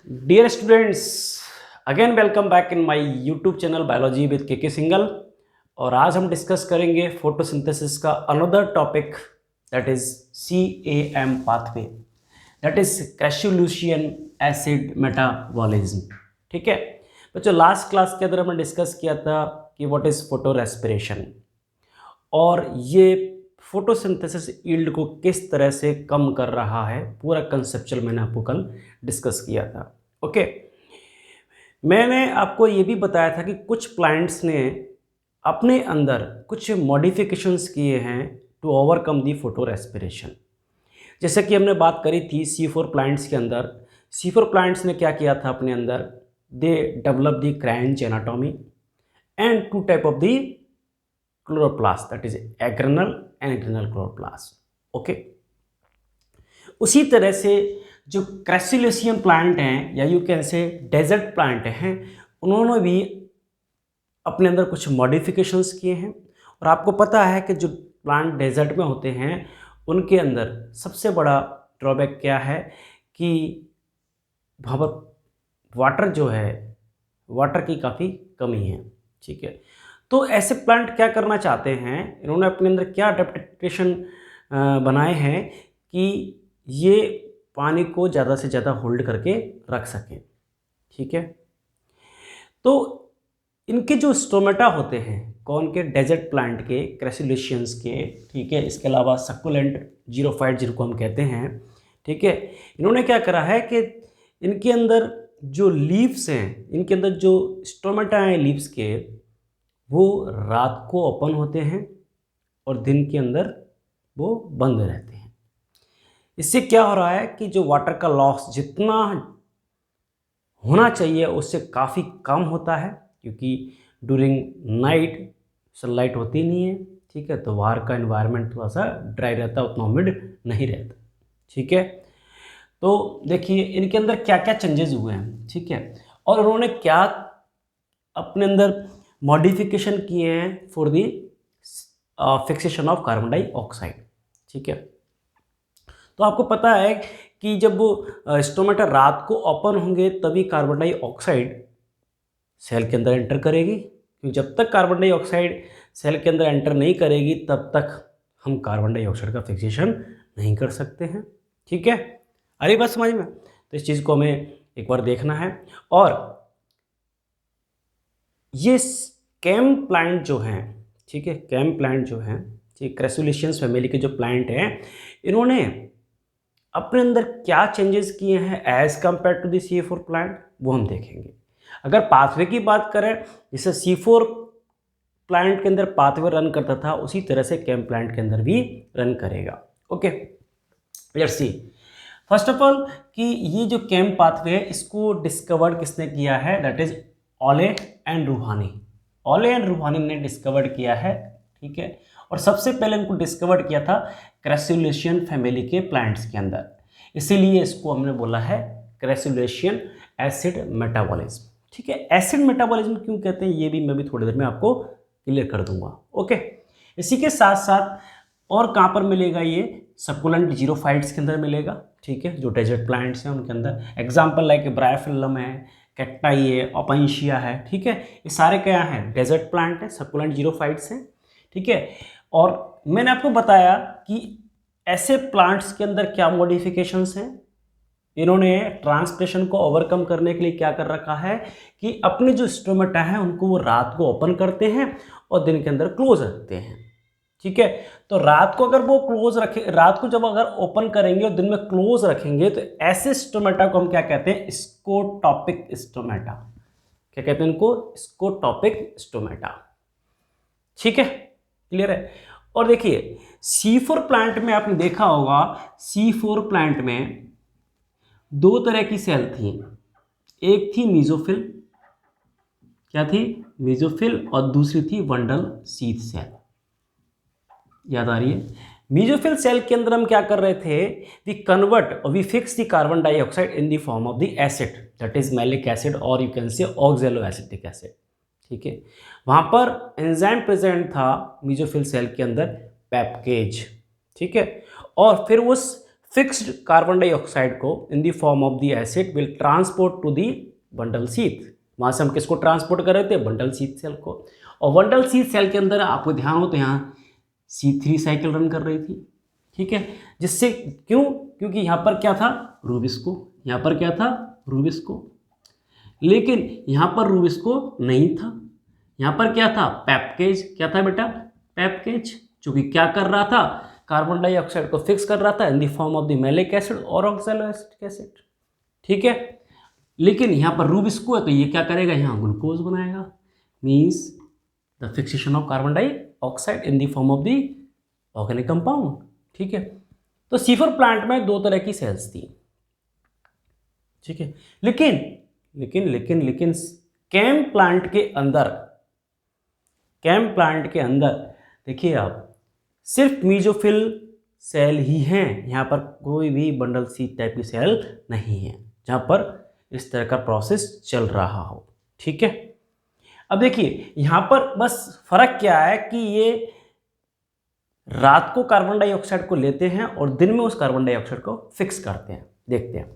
Dear students, again welcome back in my YouTube channel biology with K Singal. और आज हम discuss करेंगे photosynthesis का another topic, that is CAM pathway, that is crassulacean acid metabolism. ठीक है बच्चों, last class के अंदर हमने डिस्कस किया था कि व्हाट इज फोटो रेस्पिरेशन और ये फोटोसिंथेसिस यील्ड को किस तरह से कम कर रहा है, पूरा कंसेप्चुअल मैंने आपको कल डिस्कस किया था। ओके, मैंने आपको ये भी बताया था कि कुछ प्लांट्स ने अपने अंदर कुछ मॉडिफिकेशंस किए हैं to overcome the photorespiration. जैसे कि हमने बात करी थी C4 प्लांट्स के अंदर। C4 प्लांट्स ने क्या किया था अपने अंदर, they develop the Kranz anatomy and two type of the chloroplast, that is agranal and agranal chloroplast. Okay, उसी तरह से जो क्रैसुलेशियन प्लांट हैं या you can say desert plant हैं, उन्होंने भी अपने अंदर कुछ मॉडिफिकेशंस किए हैं। और आपको पता है कि जो प्लांट डेजर्ट में होते हैं उनके अंदर सबसे बड़ा ड्रॉबैक क्या है कि वहाँ पर वाटर जो है, वाटर की काफ़ी कमी है। ठीक है, तो ऐसे प्लांट क्या करना चाहते हैं, इन्होंने अपने अंदर क्या अडेप्टेशन बनाए हैं कि ये पानी को ज़्यादा से ज़्यादा होल्ड करके रख सकें। ठीक है, तो इनके जो स्टोमेटा होते हैं, कौन के, डेजर्ट प्लांट के, क्रैसुलेशियंस के, ठीक है, इसके अलावा सक्कुलेंट जीरोफाइट जिनको हम कहते हैं। ठीक है, इन्होंने क्या करा है कि इनके अंदर जो लीव्स हैं, इनके अंदर जो स्टोमेटा हैं लीव्स के, वो रात को ओपन होते हैं और दिन के अंदर वो बंद रहते हैं। इससे क्या हो रहा है कि जो वाटर का लॉस जितना होना चाहिए उससे काफ़ी कम होता है, क्योंकि ड्यूरिंग नाइट सनलाइट होती नहीं है। ठीक है, तो बाहर का एनवायरनमेंट थोड़ा सा ड्राई रहता है, उतना ह्यूमिड नहीं रहता। ठीक है, तो देखिए इनके अंदर क्या क्या चेंजेस हुए हैं। ठीक है, और उन्होंने क्या अपने अंदर मॉडिफिकेशन किए हैं for the fixation of carbon dioxide. ठीक है, तो आपको पता है कि जब वो स्टोमेटा रात को ओपन होंगे तभी कार्बन डाइऑक्साइड सेल के अंदर एंटर करेगी, क्योंकि जब तक कार्बन डाइऑक्साइड सेल के अंदर एंटर नहीं करेगी तब तक हम कार्बन डाइऑक्साइड का फिक्सेशन नहीं कर सकते हैं। ठीक है, अरे बात समझ में? तो इस चीज़ को हमें एक बार देखना है। और ये कैम प्लांट जो हैं, ठीक है, कैम प्लांट जो हैं, ठीक, क्रैसुलेशियंस फैमिली के जो प्लांट हैं, इन्होंने अपने अंदर क्या चेंजेस किए हैं as compare to the C4 plant, वो हम देखेंगे। अगर पाथवे की बात करें, जैसे C4 प्लांट के अंदर पाथवे रन करता था उसी तरह से कैम प्लांट के अंदर भी रन करेगा। Okay, let's see first of all कि ये जो कैम पाथवे है इसको डिस्कवर्ड किसने किया है, दैट इज ओले एंड रूहानी। ओले एंड रूहानी ने डिस्कवर्ड किया है। ठीक है, और सबसे पहले इनको डिस्कवर्ड किया था क्रैसुलेशियन फैमिली के प्लांट्स के अंदर, इसीलिए इसको हमने बोला है क्रैसुलेशियन एसिड मेटाबॉलिज्म। ठीक है, एसिड मेटाबॉलिज्म क्यों कहते हैं ये भी मैं भी थोड़ी देर में आपको क्लियर कर दूंगा। ओके, इसी के साथ साथ और कहाँ पर मिलेगा, ये सक्कुलेंट जीरोफाइट्स के अंदर मिलेगा। ठीक है, जो डेजर्ट प्लांट्स हैं उनके अंदर, एग्जाम्पल लाइक ब्रायोफिल्लम है, कैक्टाई है, ओपेंशिया है। ठीक है, ये सारे क्या हैं, डेजर्ट प्लांट हैं, सक्कुलेंट जीरोफाइट्स हैं। ठीक है, और मैंने आपको बताया कि ऐसे प्लांट्स के अंदर क्या मॉडिफिकेशंस हैं, इन्होंने ट्रांसप्रेशन को ओवरकम करने के लिए क्या कर रखा है कि अपने जो स्टोमेटा है उनको वो रात को ओपन करते हैं और दिन के अंदर क्लोज रखते हैं। ठीक है, तो रात को अगर वो क्लोज रखे, रात को जब अगर ओपन करेंगे और दिन में क्लोज रखेंगे तो ऐसे स्टोमेटा को हम क्या कहते हैं, स्कोटॉपिक स्टोमेटा। क्या कहते हैं इनको, स्कोटॉपिक स्टोमेटा। ठीक है, क्लियर है। और देखिए C4 प्लांट में आपने देखा होगा, C4 प्लांट में दो तरह की सेल थी, एक थी मीजोफिल, क्या थी, मीजोफिल, और दूसरी थी वंडल शीथ सेल। याद आ रही है? मीजोफिल सेल के अंदर हम क्या कर रहे थे, वी कन्वर्ट और we fix the carbon dioxide in the form of the acid, that is malic acid और you can say oxaloacetic acid. ठीक है, वहां पर एंजाइम प्रेजेंट था मीजोफिल सेल के अंदर, पेप्केज। ठीक है, और फिर उस फिक्स्ड कार्बन डाइऑक्साइड को in the form of the acid will transport to the bundle sheath. वहाँ से हम किसको ट्रांसपोर्ट कर रहे थे? बंडल शीथ सेल को। और बंडल शीथ सेल के अंदर आपको ध्यान हो तो यहाँ C3 साइकिल रन कर रही थी, ठीक है। जिससे क्यों? क्योंकि यहाँ पर क्या था? रूबिस्को। यहाँ पर क्या था? रूबिस्को। लेकिन यहाँ पर रूबिस्को नहीं था, यहाँ पर क्या था? पेप्केज। क्या था बेटा? पेप्केज, जो कि क्या कर रहा था? कार्बन डाइऑक्साइड को फिक्स कर रहा था इन the form of the maleic acid और ऑक्सैलोएसिटिक एसिड, ठीक है। लेकिन यहाँ पर रूबिस्को है तो ये क्या करेगा? यहाँ ग्लूकोज बनाएगा, means the fixation of carbon dioxide in the form of the organic compound, ठीक है। तो C4 प्लांट में दो तरह की सेल्स थी, ठीक है। लेकिन लेकिन लेकिन लेकिन कैम प्लांट के अंदर देखिए आप, सिर्फ मीजोफिल सेल ही हैं, यहाँ पर कोई भी बंडल शीथ टाइप की सेल नहीं है जहाँ पर इस तरह का प्रोसेस चल रहा हो, ठीक है। अब देखिए यहाँ पर बस फर्क क्या है कि ये रात को कार्बन डाइऑक्साइड को लेते हैं और दिन में उस कार्बन डाइऑक्साइड को फिक्स करते हैं। देखते हैं,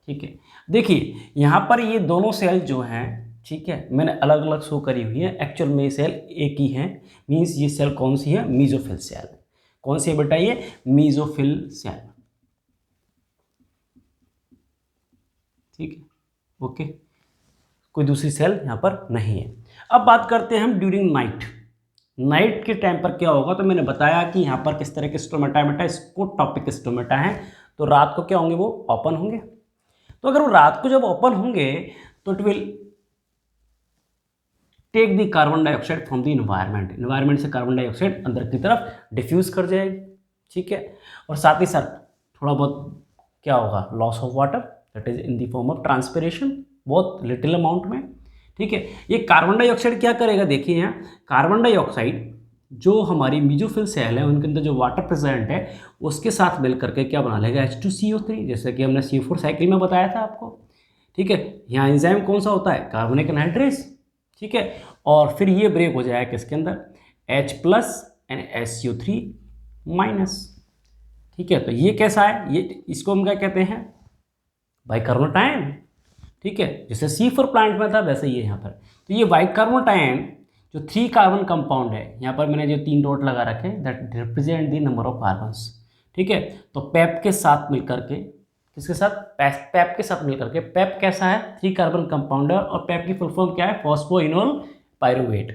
ठीक है। देखिए यहाँ पर ये दोनों सेल जो हैं, ठीक है, मैंने अलग अलग शो करी हुई है, एक्चुअल में ये सेल एक ही है, मीन्स ये सेल कौन सी है? Mesophyll cell. कौन सी है बेटा? ये मीजोफिल सेल, ठीक है, ओके। कोई दूसरी सेल यहाँ पर नहीं है। अब बात करते हैं हम ड्यूरिंग नाइट के टाइम पर क्या होगा। तो मैंने बताया कि यहाँ पर किस तरह के स्टोमेटा है बेटा? स्पोटॉपिक स्टोमेटा है। तो रात को क्या होंगे? वो ओपन होंगे। तो अगर वो रात को जब ओपन होंगे तो it will take the carbon dioxide from the environment से कार्बन डाइऑक्साइड अंदर की तरफ डिफ्यूज कर जाएगी, ठीक है। और साथ ही साथ थोड़ा बहुत क्या होगा? Loss of water, that is in the form of transpiration, बहुत लिटिल अमाउंट में, ठीक है। ये कार्बन डाइऑक्साइड क्या करेगा? देखिए यहाँ कार्बन डाइऑक्साइड जो हमारी मीजोफिल सेल है उनके अंदर जो वाटर प्रेजेंट है उसके साथ मिल करके क्या बना लेगा? H2CO3, जैसे कि हमने C4 साइकिल में बताया था आपको, ठीक है। यहाँ एंजाइम कौन सा होता है? कार्बोनिक एनहाइड्रेस, ठीक है। और फिर ये ब्रेक हो जाएगा किसके अंदर? H+ एंड SO3-, ठीक है। तो ये कैसा है? ये इसको हम क्या कहते हैं? बाइकार्बोनेटायन, ठीक है। जैसे C4 प्लांट में था वैसे ये यहाँ पर। तो ये बाइकार्बोनेटायन जो 3 कार्बन कंपाउंड है, यहाँ पर मैंने जो 3 डॉट लगा रखे हैं, that represent the number of carbons, ठीक है। तो पेप के साथ मिलकर के, किसके साथ? पेप के साथ मिलकर के। पेप कैसा है? 3 कार्बन कंपाउंड है और पेप की फुल फॉर्म क्या है? Phosphoenol pyruvate.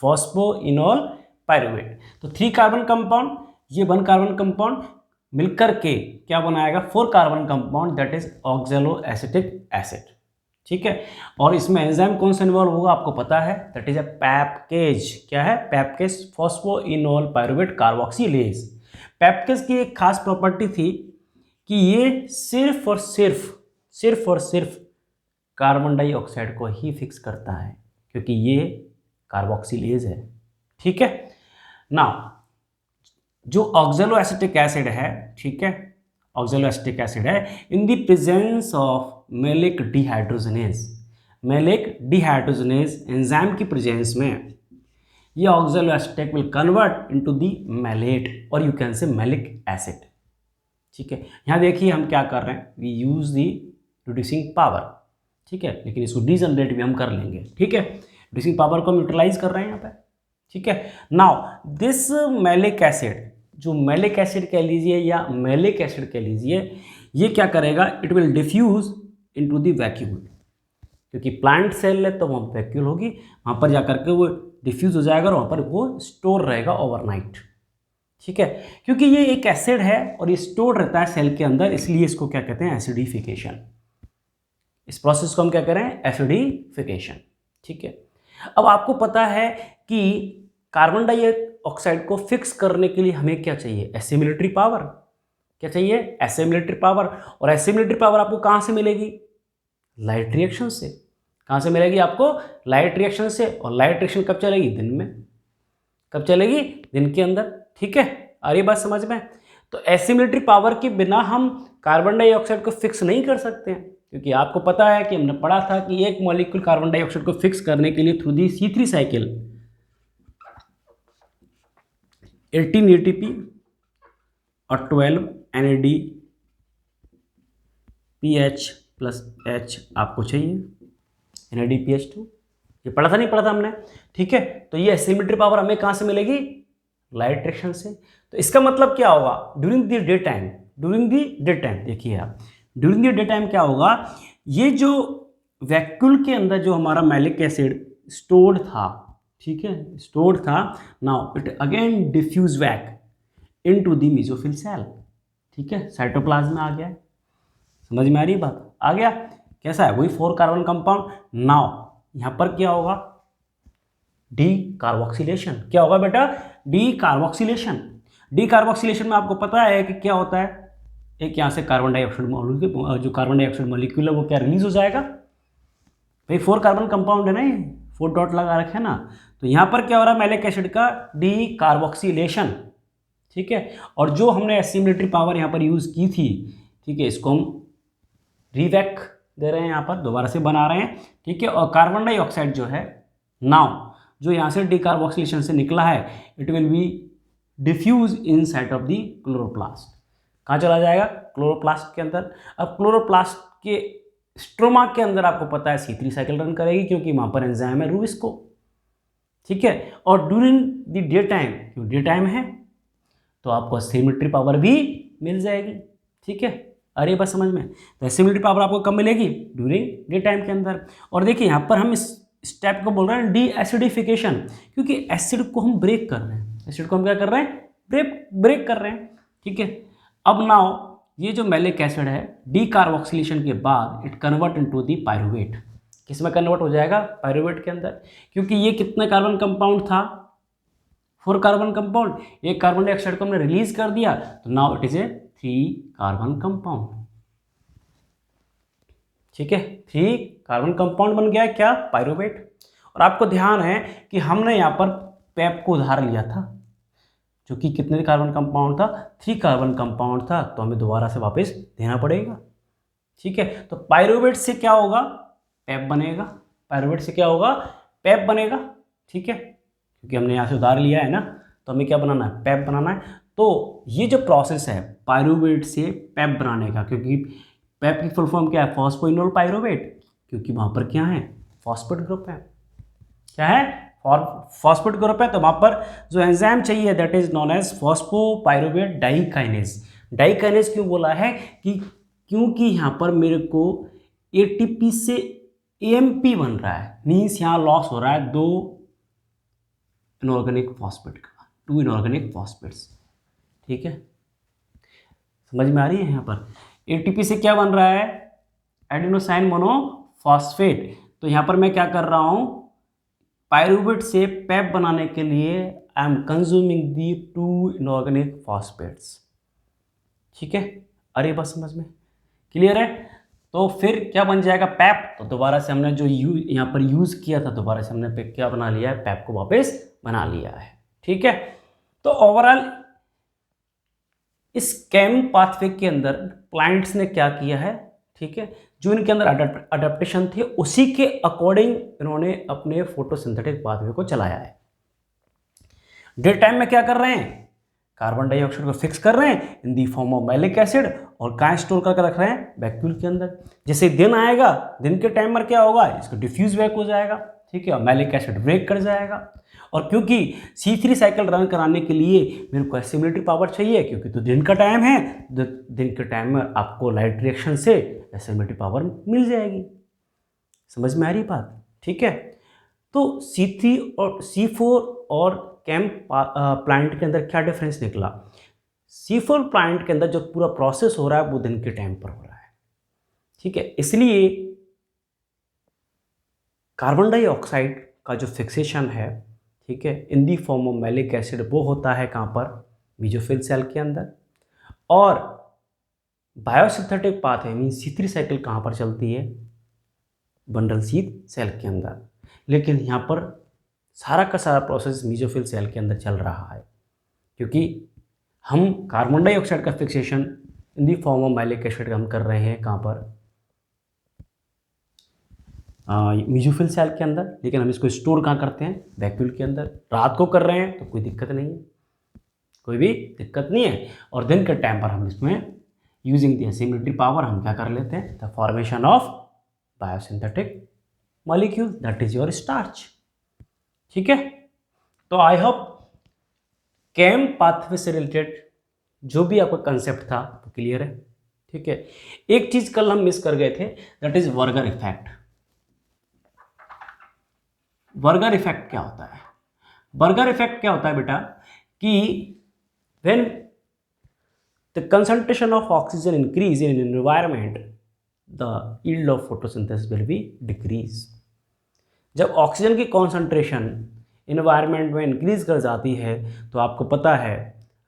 Phosphoenol pyruvate. तो 3 कार्बन कंपाउंड, ये 1 कार्बन कंपाउंड मिलकर के क्या बनाएगा? 4 carbon compound, that is oxaloacetic acid, ठीक है। और इसमें एंजाइम कौन सा इन्वॉल्व होगा? आपको पता है, दैट इज अ पेप्केज। क्या है? पेप्केज, फॉस्फोइनोल पायरुवेट कार्बोक्सिलेज। पेप्केज की एक खास प्रॉपर्टी थी कि ये सिर्फ और सिर्फ कार्बन डाइऑक्साइड को ही फिक्स करता है, क्योंकि ये कार्बोक्सिलेज है, ठीक है ना। जो ऑक्सैलोएसिटिक एसिड है, ठीक है, ऑक्सैलोएसिटिक एसिड है in the presence of malic dehydrogenase enzyme की प्रेजेंस में ये oxaloacetic will convert into the malate और you can say malic acid, ठीक है। यहाँ देखिए हम क्या कर रहे हैं? We use the reducing power, ठीक है, लेकिन इसको डीजनरेट भी हम कर लेंगे, ठीक है। रिड्यूसिंग पावर को हम यूटिलाइज कर रहे हैं यहाँ पे, ठीक है। नाउ दिस मैलिक एसिड, जो मैलिक एसिड कह लीजिए या मैलिक एसिड कह लीजिए, ये क्या करेगा? It will diffuse into the vacuole, क्योंकि प्लांट सेल है तो वहाँ वैक्यूल होगी, वहाँ पर जाकर के वो डिफ्यूज हो जाएगा और वहाँ पर वो स्टोर रहेगा ओवरनाइट, ठीक है। क्योंकि ये एक एसिड है और ये स्टोर रहता है सेल के अंदर, इसलिए इसको क्या कहते हैं? एसिडिफिकेशन। इस प्रोसेस को हम क्या करें? एसिडिफिकेशन, ठीक है। अब आपको पता है कि कार्बन डाइऑक्साइड को फिक्स करने के लिए हमें क्या चाहिए? Assimilatory power. क्या चाहिए? Assimilatory power. और एसिमिलेटरी पावर आपको कहाँ से मिलेगी? लाइट रिएक्शन से। कहाँ से मिलेगी आपको? लाइट रिएक्शन से। और लाइट रिएक्शन कब चलेगी? दिन में। कब चलेगी? दिन के अंदर, ठीक है। आ रही बात समझ में? तो एसिमिलेटरी पावर के बिना हम कार्बन डाइऑक्साइड को फिक्स नहीं कर सकते हैं, क्योंकि आपको पता है कि हमने पढ़ा था कि एक मॉलिक्यूल कार्बन डाइऑक्साइड को फिक्स करने के लिए through the C3 cycle 18 ATP और 12 NADPH प्लस H आपको चाहिए, NADPH2। ये पढ़ा था नहीं पढ़ा था हमने, ठीक है। तो ये एसिमेट्री पावर हमें कहाँ से मिलेगी, लाइट डायरेक्शन से। तो इसका मतलब क्या होगा, during the day time, during the day time देखिए आप, ड्यूरिंग द डे टाइम क्या होगा, ये जो वैक्यूल के अंदर जो हमारा मैलिक एसिड स्टोर्ड था, ठीक है, स्टोर्ड था, now it again diffuse back into the mesophyll cell, ठीक है, साइटोप्लाज्म में आ गया है। समझ में आ रही बात, आ गया कैसा है, वही 4 कार्बन कंपाउंड। नाउ यहां पर क्या होगा, डी कार्बोक्सिलेशन। क्या होगा बेटा, डी कार्बोक्सिलेशन। डी कार्बोक्सिलेशन में आपको पता है कि क्या होता है, एक यहां से कार्बन डाइऑक्साइड मॉलिक्यूल, जो कार्बन डाइऑक्साइड मॉलिक्यूल है वो क्या रिलीज हो जाएगा, भाई 4 कार्बन कंपाउंड है ना, ये 4 डॉट लगा रखे हैं ना। तो यहां पर क्या हो रहा है, मैलिक एसिड का डी कार्बोक्सिलेशन, ठीक है। और जो हमने एसिमिलेटरी पावर यहां पर यूज की थी, ठीक है, इसको हम रिवैक दे रहे हैं, यहाँ पर दोबारा से बना रहे हैं, ठीक है। और कार्बन डाइऑक्साइड जो है, नाउ जो यहाँ से डिकार्बोक्सिलेशन से निकला है, it will be diffuse inside of the chloroplast. कहाँ चला जाएगा, क्लोरोप्लास्ट के अंदर। अब क्लोरोप्लास्ट के स्ट्रोमा के अंदर आपको पता है C3 साइकिल रन करेगी, क्योंकि वहाँ पर एंजाइम है रूबिस्को, ठीक है। और ड्यूरिंग द डे टाइम, क्यों डे टाइम है तो आपको एसिमेट्री पावर भी मिल जाएगी, ठीक है। अरे बस समझ में, तो एसिमिलेटरी पावर आपको कब मिलेगी, ड्यूरिंग डे टाइम के अंदर। और देखिए यहाँ पर हम इस स्टेप को बोल रहे हैं डी एसिडिफिकेशन, क्योंकि एसिड को हम ब्रेक कर रहे हैं, एसिड को हम क्या कर रहे हैं, ब्रेक कर रहे हैं, ठीक है। अब नाउ ये जो मैलिक एसिड है, डी कार्बोक्सिलेशन के बाद it convert into the pyruvate. किस में कन्वर्ट हो जाएगा, पायरुवेट के अंदर, क्योंकि ये कितने कार्बन कंपाउंड था, 4 कार्बन कंपाउंड। एक कार्बन डाइऑक्साइड को हमने रिलीज कर दिया, तो now it is a 3 carbon compound, ठीक है, 3 कार्बन कंपाउंड बन गया है क्या, पायरुवेट। और आपको ध्यान है कि हमने यहाँ पर पेप को उधार लिया था, जो कि कितने कार्बन कंपाउंड था, 3 कार्बन कंपाउंड था, तो हमें दोबारा से वापस देना पड़ेगा, ठीक है। तो पायरुवेट से क्या होगा, पेप बनेगा, पायरुवेट से क्या होगा, पेप बनेगा, ठीक है, क्योंकि हमने यहाँ से उधार लिया है ना, तो हमें क्या बनाना है, पेप बनाना है। तो ये जो प्रोसेस है पायरुवेट से पेप बनाने का, क्योंकि पेप की फुल फॉर्म क्या है, फॉस्फोइनोल पायरुवेट, क्योंकि वहाँ पर क्या है, फॉस्फेट ग्रुप है, क्या है, फॉस्फेट ग्रुप है। तो वहाँ पर जो एंजाइम चाहिए दैट इज नॉन एज फॉस्फोपाइरुवेट डाइकाइनेज। डाइकाइनेज क्यों बोला है, कि क्योंकि यहाँ पर मेरे को ATP से AMP बन रहा है, मीन्स यहाँ लॉस हो रहा है 2 इनऑर्गेनिक फॉस्फेट का, 2 इनऑर्गेनिक फॉस्फेट्स, ठीक है। समझ में आ रही है, यहाँ पर ATP से क्या बन रहा है, एडिनोसाइन मोनोफॉस्फेट। तो यहाँ पर मैं क्या कर रहा हूँ, पायरुवेट से पेप बनाने के लिए I am consuming the 2 inorganic phosphates, ठीक है। अरे बस समझ में क्लियर है। तो फिर क्या बन जाएगा, पेप। तो दोबारा से हमने जो यहाँ पर यूज़ किया था, दोबारा से हमने क्या बना लिया है, पेप को वापस बना लिया है, ठीक है। तो ओवरऑल इस केम पाथवे के अंदर प्लांट्स ने क्या किया है, ठीक है, जो इनके अंदर अडेप्टेशन थे उसी के अकॉर्डिंग इन्होंने अपने फोटोसिंथेटिक पाथवे को चलाया है। डे टाइम में क्या कर रहे हैं, कार्बन डाइऑक्साइड को फिक्स कर रहे हैं in the form of malic acid, और कहाँ स्टोर करके रख रहे हैं, वैक्यूल के अंदर। जैसे दिन आएगा, दिन के टाइम पर क्या होगा, इसको डिफ्यूज बैक हो जाएगा, ठीक है, मैलिक एसिड ब्रेक कर जाएगा। और क्योंकि C3 साइकिल रन कराने के लिए मेरे को एसिमिलेटरी पावर चाहिए, क्योंकि तो दिन का टाइम है, दिन के टाइम में आपको लाइट रिएक्शन से एसिमिलेटरी पावर मिल जाएगी। समझ में आ रही बात, ठीक है। तो C3 और C4 और केम प्लांट के अंदर क्या डिफरेंस निकला, C4 प्लांट के अंदर जो पूरा प्रोसेस हो रहा है वो दिन के टाइम पर हो रहा है, ठीक है। इसलिए कार्बन डाइऑक्साइड का जो फिक्सेशन है, ठीक है, in the form of malic acid, वो होता है कहाँ पर, मेसोफिल सेल के अंदर। और बायोसिंथेटिक पाथ है, मीन C3 साइकिल कहाँ पर चलती है, बंडल शीथ सेल के अंदर। लेकिन यहाँ पर सारा का सारा प्रोसेस मेसोफिल सेल के अंदर चल रहा है, क्योंकि हम कार्बन डाइऑक्साइड का fixation in the form of malic acid हम कर रहे हैं कहाँ पर, मेसोफिल सेल के अंदर। लेकिन हम इसको स्टोर कहाँ करते हैं, वैक्यूल के अंदर। रात को कर रहे हैं तो कोई दिक्कत नहीं है, कोई भी दिक्कत नहीं है। और दिन के टाइम पर हम इसमें यूजिंग द एसिमिलिटी पावर हम क्या कर लेते हैं, the formation of biosynthetic molecule, that is your starch. ठीक है, तो आई होप केम पाथवे से रिलेटेड जो भी आपका कंसेप्ट था वो क्लियर है। ठीक है, एक चीज कल हम मिस कर गए थे, दैट इज वर्गर इफेक्ट। वर्गर इफेक्ट क्या होता है? वर्गर इफेक्ट क्या होता है बेटा कि when the concentration of oxygen increase in environment, the yield of photosynthesis will be decrease. जब ऑक्सीजन की कॉन्सेंट्रेशन इन्वायरमेंट में इंक्रीज कर जाती है तो आपको पता है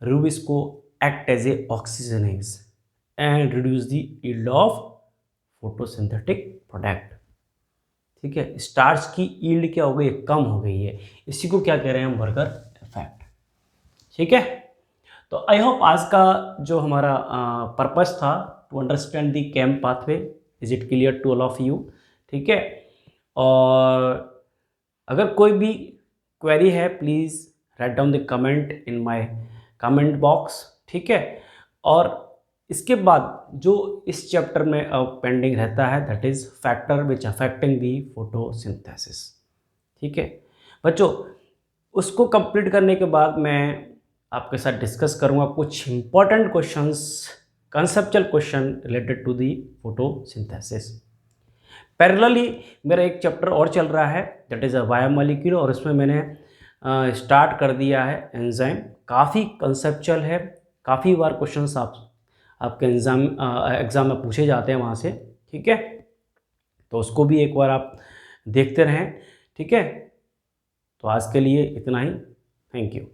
rubisco act as a oxygenase and reduce the yield of photosynthetic product. ठीक है, स्टार्च की यील्ड क्या हो गई, कम हो गई है। इसी को क्या कह रहे हैं हम, वर्गर इफेक्ट। ठीक है, तो आई होप आज का जो हमारा पर्पस था to understand the CAM pathway, is it clear to all of you? ठीक है, और अगर कोई भी क्वेरी है please write down the comment in my comment box. ठीक है, और इसके बाद जो इस चैप्टर में अब पेंडिंग रहता है, that is factor which affecting the photosynthesis. ठीक है बच्चों, उसको कंप्लीट करने के बाद मैं आपके साथ डिस्कस करूँगा कुछ important questions, conceptual question related to the photosynthesis. Parallelly मेरा एक चैप्टर और चल रहा है, दैट इज़ अ बायोमॉलिक्यूल, और उसमें मैंने स्टार्ट कर दिया है एंजाइम। काफ़ी कंसेप्चुअल है, काफ़ी बार क्वेश्चंस आपके एग्ज़ाम में पूछे जाते हैं वहाँ से। ठीक है, तो उसको भी एक बार आप देखते रहें। ठीक है, तो आज के लिए इतना ही, थैंक यू।